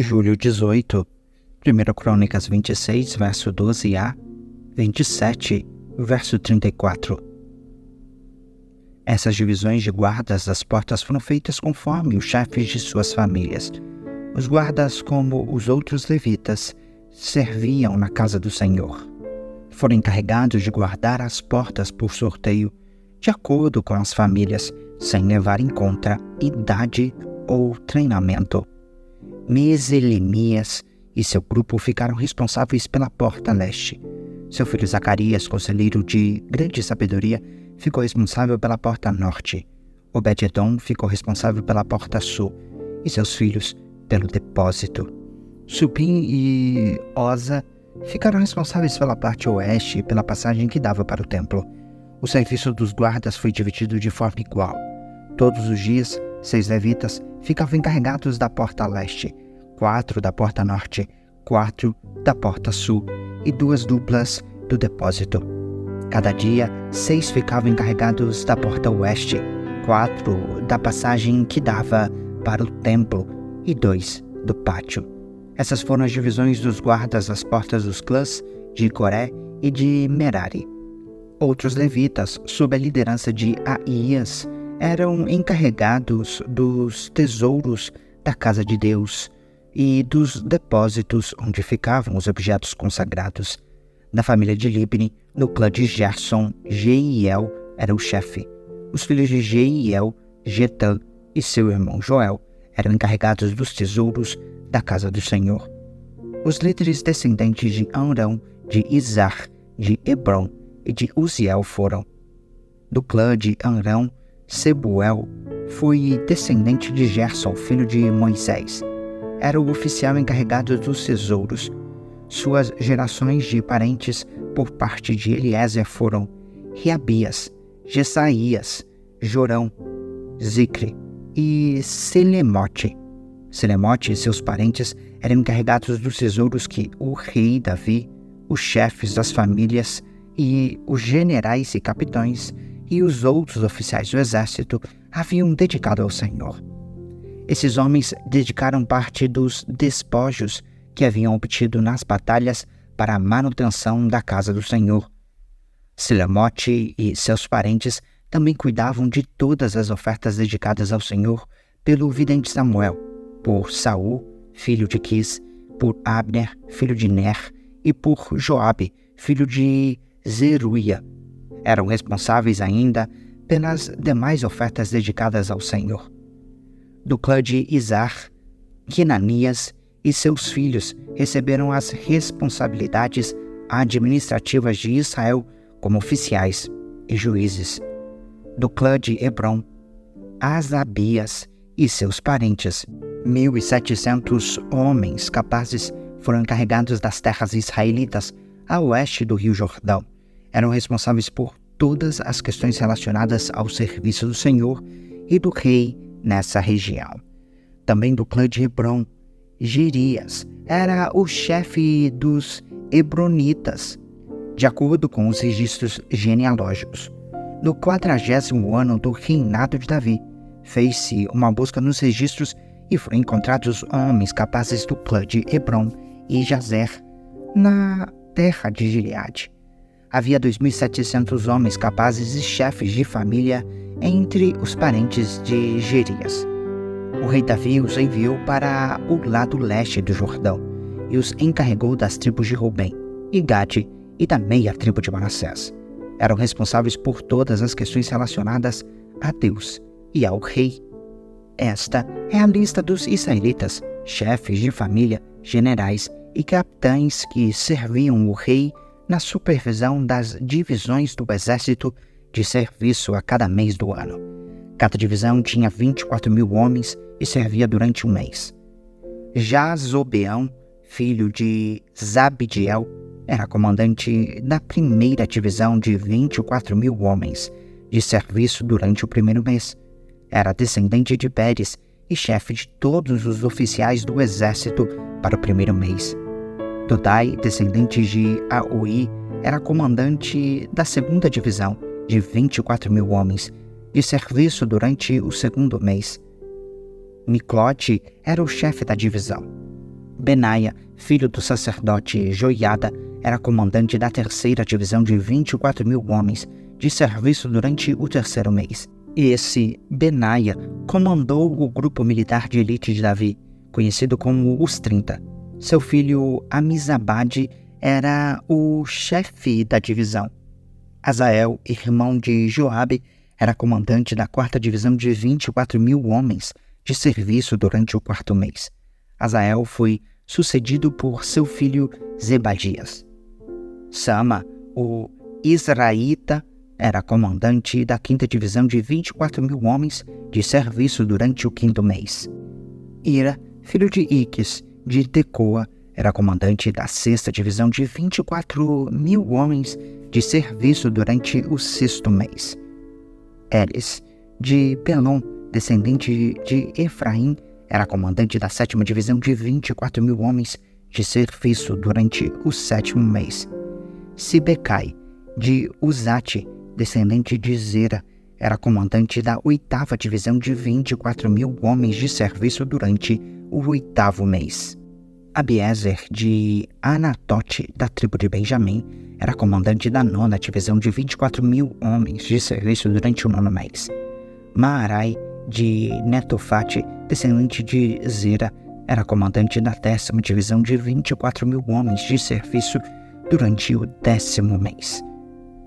Julho 18, 1 Crônicas 26, verso 12a, 27, verso 34. Essas divisões de guardas das portas foram feitas conforme os chefes de suas famílias. Os guardas, como os outros levitas, serviam na casa do Senhor. Foram encarregados de guardar as portas por sorteio, de acordo com as famílias, sem levar em conta idade ou treinamento. Meselemias e seu grupo ficaram responsáveis pela porta leste. Seu filho Zacarias, conselheiro de grande sabedoria, ficou responsável pela porta norte. Obed-edom ficou responsável pela porta sul, e seus filhos pelo depósito. Supim e Oza ficaram responsáveis pela parte oeste e pela passagem que dava para o templo. O serviço dos guardas foi dividido de forma igual. Todos os dias, 6 levitas ficavam encarregados da porta leste, 4 da porta norte, 4 da porta sul e 2 duplas do depósito. Cada dia, 6 ficavam encarregados da porta oeste, 4 da passagem que dava para o templo e 2 do pátio. Essas foram as divisões dos guardas das portas dos clãs de Coré e de Merari. Outros levitas, sob a liderança de Aías, eram encarregados dos tesouros da casa de Deus e dos depósitos onde ficavam os objetos consagrados. Da família de Libni, no clã de Gerson, Jeiel era o chefe. Os filhos de Jeiel, Getã e seu irmão Joel eram encarregados dos tesouros da casa do Senhor. Os líderes descendentes de Arão, de Izar, de Hebron e de Uziel foram: do clã de Arão, Sebuel foi descendente de Gerson, filho de Moisés. Era o oficial encarregado dos tesouros. Suas gerações de parentes por parte de Eliezer foram Reabias, Jesaías, Jorão, Zicre e Selemote. Selemote e seus parentes eram encarregados dos tesouros que o rei Davi, os chefes das famílias e os generais e capitães e os outros oficiais do exército haviam dedicado ao Senhor. Esses homens dedicaram parte dos despojos que haviam obtido nas batalhas para a manutenção da casa do Senhor. Selemote e seus parentes também cuidavam de todas as ofertas dedicadas ao Senhor pelo vidente Samuel, por Saul, filho de Quis, por Abner, filho de Ner, e por Joabe, filho de Zeruia. Eram responsáveis ainda pelas demais ofertas dedicadas ao Senhor. Do clã de Izar, Quenanias e seus filhos receberam as responsabilidades administrativas de Israel como oficiais e juízes. Do clã de Hebron, Asabias e seus parentes, 1.700 homens capazes, foram encarregados das terras israelitas a oeste do rio Jordão. Eram responsáveis por todas as questões relacionadas ao serviço do Senhor e do rei nessa região. Também do clã de Hebron, Gerias era o chefe dos Hebronitas, de acordo com os registros genealógicos. No 40º ano do reinado de Davi, fez-se uma busca nos registros e foram encontrados homens capazes do clã de Hebron e Jazer, na terra de Gileade. Havia 2.700 homens capazes e chefes de família entre os parentes de Gerias. O rei Davi os enviou para o lado leste do Jordão e os encarregou das tribos de Rubem e Gade e da meia tribo de Manassés. Eram responsáveis por todas as questões relacionadas a Deus e ao rei. Esta é a lista dos israelitas, chefes de família, generais e capitães que serviam o rei na supervisão das divisões do exército de serviço a cada mês do ano. Cada divisão tinha 24.000 homens e servia durante um mês. Jazobeão, filho de Zabdiel, era comandante da primeira divisão de 24.000 homens de serviço durante o primeiro mês. Era descendente de Pérez e chefe de todos os oficiais do exército para o primeiro mês. Dodai, descendente de Aoi, era comandante da segunda divisão, de 24.000 homens, de serviço durante o segundo mês. Miclote era o chefe da divisão. Benaia, filho do sacerdote Joiada, era comandante da 3ª divisão de 24.000 homens de serviço durante o 3º mês. Esse Benaia comandou o grupo militar de elite de Davi, conhecido como os 30. Seu filho Amizabade era o chefe da divisão. Azael, irmão de Joabe, era comandante da 4ª divisão de 24.000 homens de serviço durante o 4º mês. Azael foi sucedido por seu filho Zebadias. Sama, o Israelita, era comandante da 5ª divisão de 24.000 homens de serviço durante o 5º mês. Ira, filho de Iques, de Tecoa, era comandante da 6ª divisão de 24.000 homens de serviço durante o 6º mês. Elis, de Pelon, descendente de Efraim, era comandante da 7ª divisão de 24.000 homens de serviço durante o 7º mês. Sibecai, de Uzate, descendente de Zera, era comandante da 8ª divisão de 24.000 homens de serviço durante o 8º mês. Abiezer, de Anatote, da tribo de Benjamim, era comandante da 9ª divisão de 24.000 homens de serviço durante o 9º mês. Maarai, de Netofate, descendente de Zera, era comandante da 10ª divisão de 24.000 homens de serviço durante o 10º mês.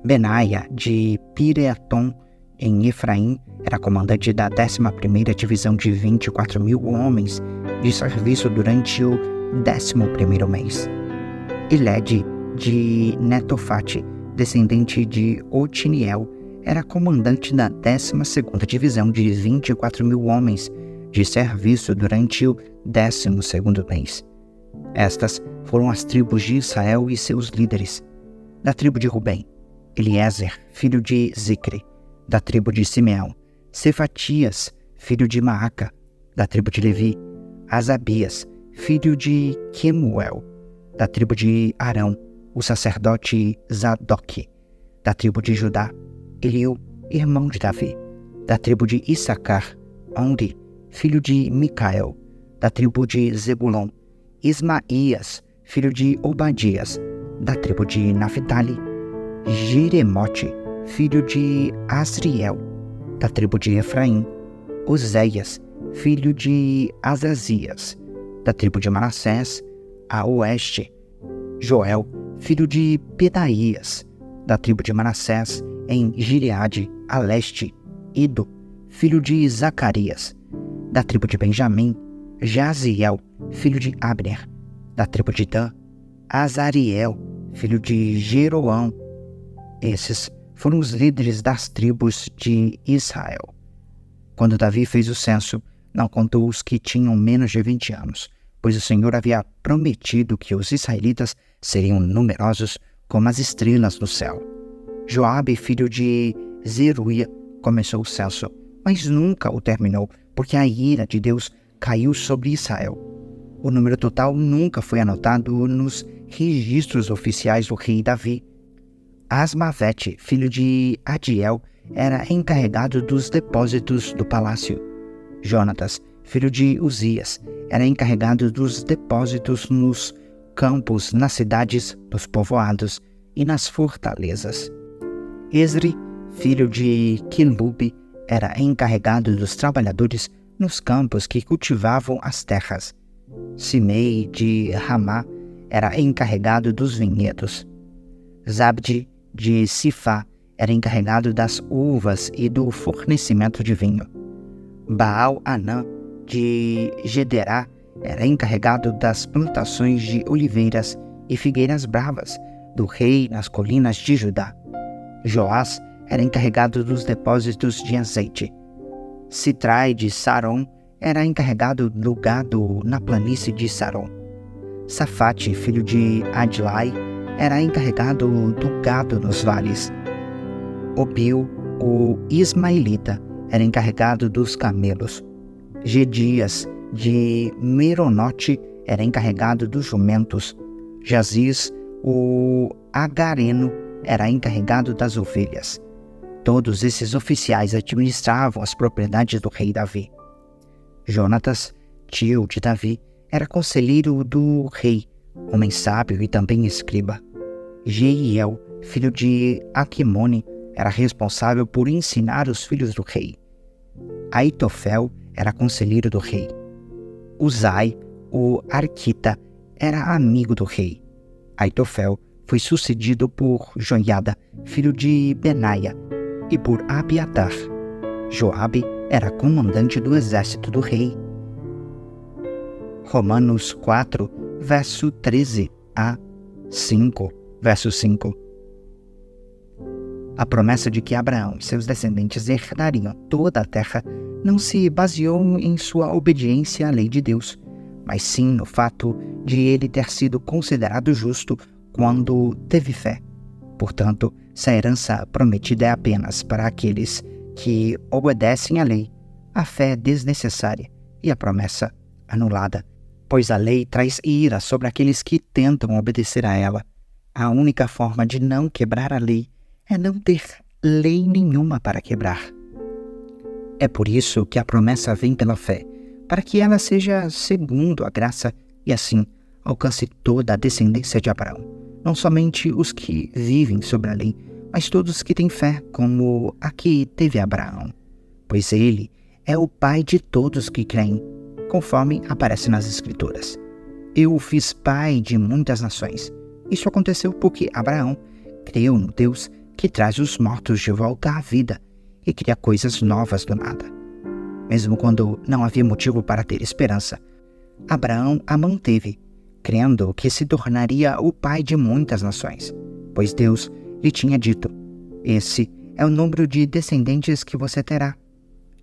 Benaia, de Pireatom, em Efraim, era comandante da 11ª divisão de 24.000 homens de serviço durante o 11º mês. Iled, de Netofate, descendente de Otiniel, era comandante da 12ª divisão de 24.000 homens de serviço durante o 12º mês. Estas foram as tribos de Israel e seus líderes. Da tribo de Rubem, Eliezer, filho de Zicre. Da tribo de Simeão, Cefatias, filho de Maaca. Da tribo de Levi, Asabias, filho de Quemuel. Da tribo de Arão, o sacerdote Zadoque. Da tribo de Judá, Eliú, irmão de Davi. Da tribo de Issacar, Onri, filho de Micael. Da tribo de Zebulon, Ismaías, filho de Obadias. Da tribo de Naphtali, Jeremote, filho de Asriel. Da tribo de Efraim, Oséias, filho de Azazias. Da tribo de Manassés, a oeste, Joel, filho de Pedaías. Da tribo de Manassés, em Gileade, a leste, Ido, filho de Zacarias. Da tribo de Benjamim, Jaziel, filho de Abner. Da tribo de Dan, Azariel, filho de Jeroão. Esses foram os líderes das tribos de Israel. Quando Davi fez o censo, não contou os que tinham menos de 20 anos, pois o Senhor havia prometido que os israelitas seriam numerosos como as estrelas do céu. Joabe, filho de Zeruia, começou o censo, mas nunca o terminou, porque a ira de Deus caiu sobre Israel. O número total nunca foi anotado nos registros oficiais do rei Davi. Asmavete, filho de Adiel, era encarregado dos depósitos do palácio. Jonatas, filho de Uzias, era encarregado dos depósitos nos campos, nas cidades, nos povoados e nas fortalezas. Esri, filho de Quilube, era encarregado dos trabalhadores nos campos que cultivavam as terras. Simei, de Ramá, era encarregado dos vinhedos. Zabdi, de Sifá, era encarregado das uvas e do fornecimento de vinho. Baal-Anã, de Gederá, era encarregado das plantações de oliveiras e figueiras bravas do rei nas colinas de Judá. Joás era encarregado dos depósitos de azeite. Sitrai, de Saron, era encarregado do gado na planície de Saron. Safate, filho de Adlai, era encarregado do gado nos vales. Obil, o ismaelita, era encarregado dos camelos. Gedias, de Meronote, era encarregado dos jumentos. Jaziz, o agareno, era encarregado das ovelhas. Todos esses oficiais administravam as propriedades do rei Davi. Jonatas, tio de Davi, era conselheiro do rei, homem sábio e também escriba. Jeiel, filho de Aquimone, era responsável por ensinar os filhos do rei. Aitofel era conselheiro do rei. Uzai, o arquita, era amigo do rei. Aitofel foi sucedido por Joiada, filho de Benaia, e por Abiatar. Joabe era comandante do exército do rei. Romanos 4, verso 13 a 5, verso 5. A promessa de que Abraão e seus descendentes herdariam toda a terra não se baseou em sua obediência à lei de Deus, mas sim no fato de ele ter sido considerado justo quando teve fé. Portanto, se a herança prometida é apenas para aqueles que obedecem à lei, a fé é desnecessária e a promessa anulada, pois a lei traz ira sobre aqueles que tentam obedecer a ela. A única forma de não quebrar a lei é não ter lei nenhuma para quebrar. É por isso que a promessa vem pela fé, para que ela seja segundo a graça e assim alcance toda a descendência de Abraão, não somente os que vivem sobre a lei, mas todos que têm fé, como a que teve Abraão, pois ele é o pai de todos que creem, conforme aparece nas Escrituras. Eu o fiz pai de muitas nações. Isso aconteceu porque Abraão creu no Deus que traz os mortos de volta à vida e cria coisas novas do nada. Mesmo quando não havia motivo para ter esperança, Abraão a manteve, crendo que se tornaria o pai de muitas nações, pois Deus lhe tinha dito: esse é o número de descendentes que você terá.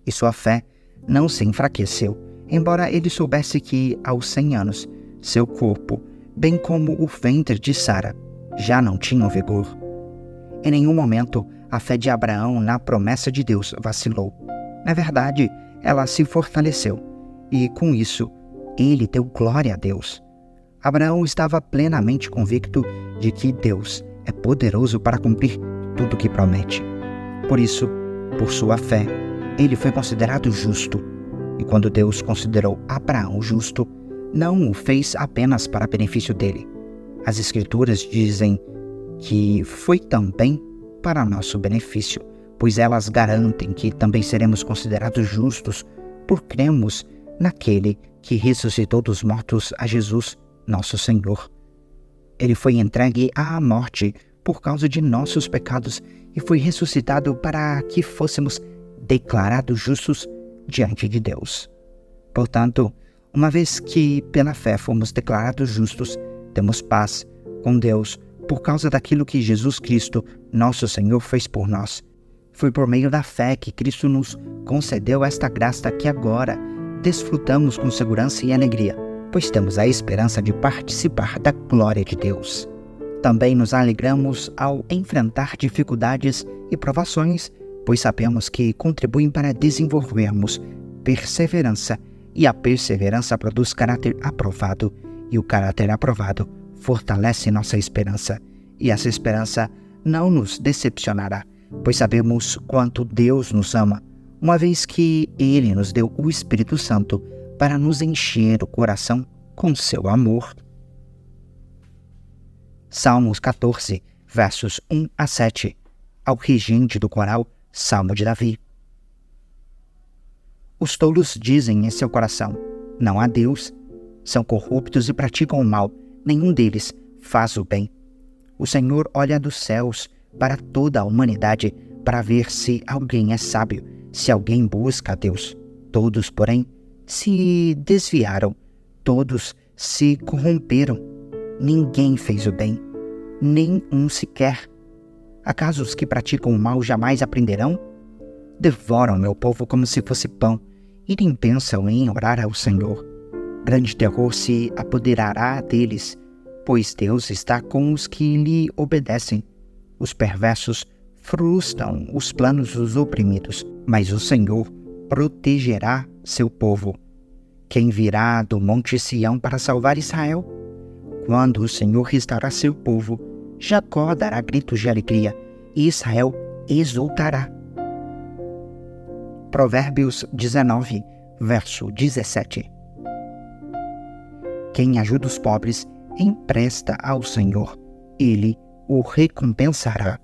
E sua fé não se enfraqueceu, embora ele soubesse que, aos 100 anos, seu corpo, bem como o ventre de Sara, já não tinham vigor. Em nenhum momento, a fé de Abraão na promessa de Deus vacilou. Na verdade, ela se fortaleceu, e com isso, ele deu glória a Deus. Abraão estava plenamente convicto de que Deus é poderoso para cumprir tudo o que promete. Por isso, por sua fé, ele foi considerado justo. E quando Deus considerou Abraão justo, não o fez apenas para benefício dele. As Escrituras dizem que foi também para nosso benefício, pois elas garantem que também seremos considerados justos por cremos naquele que ressuscitou dos mortos a Jesus, nosso Senhor. Ele foi entregue à morte por causa de nossos pecados e foi ressuscitado para que fôssemos declarados justos diante de Deus. Portanto, uma vez que pela fé fomos declarados justos, temos paz com Deus por causa daquilo que Jesus Cristo, nosso Senhor, fez por nós. Foi por meio da fé que Cristo nos concedeu esta graça que agora desfrutamos com segurança e alegria, pois temos a esperança de participar da glória de Deus. Também nos alegramos ao enfrentar dificuldades e provações, pois sabemos que contribuem para desenvolvermos perseverança, e a perseverança produz caráter aprovado, e o caráter aprovado fortalece nossa esperança, e essa esperança não nos decepcionará, pois sabemos quanto Deus nos ama, uma vez que Ele nos deu o Espírito Santo para nos encher o coração com seu amor. Salmos 14, versos 1 a 7, ao regente do coral, Salmo de Davi. Os tolos dizem em seu coração: não há Deus. São corruptos e praticam o mal, nenhum deles faz o bem. O Senhor olha dos céus para toda a humanidade para ver se alguém é sábio, se alguém busca a Deus. Todos, porém, se desviaram, todos se corromperam. Ninguém fez o bem, nem um sequer. Acaso os que praticam o mal jamais aprenderão? Devoram meu povo como se fosse pão, e nem pensam em orar ao Senhor. Grande terror se apoderará deles, pois Deus está com os que lhe obedecem. Os perversos frustram os planos dos oprimidos, mas o Senhor protegerá seu povo. Quem virá do monte Sião para salvar Israel? Quando o Senhor restaurar seu povo, Jacó dará gritos de alegria, e Israel exultará. Provérbios 19, verso 17. Quem ajuda os pobres empresta ao Senhor. Ele o recompensará.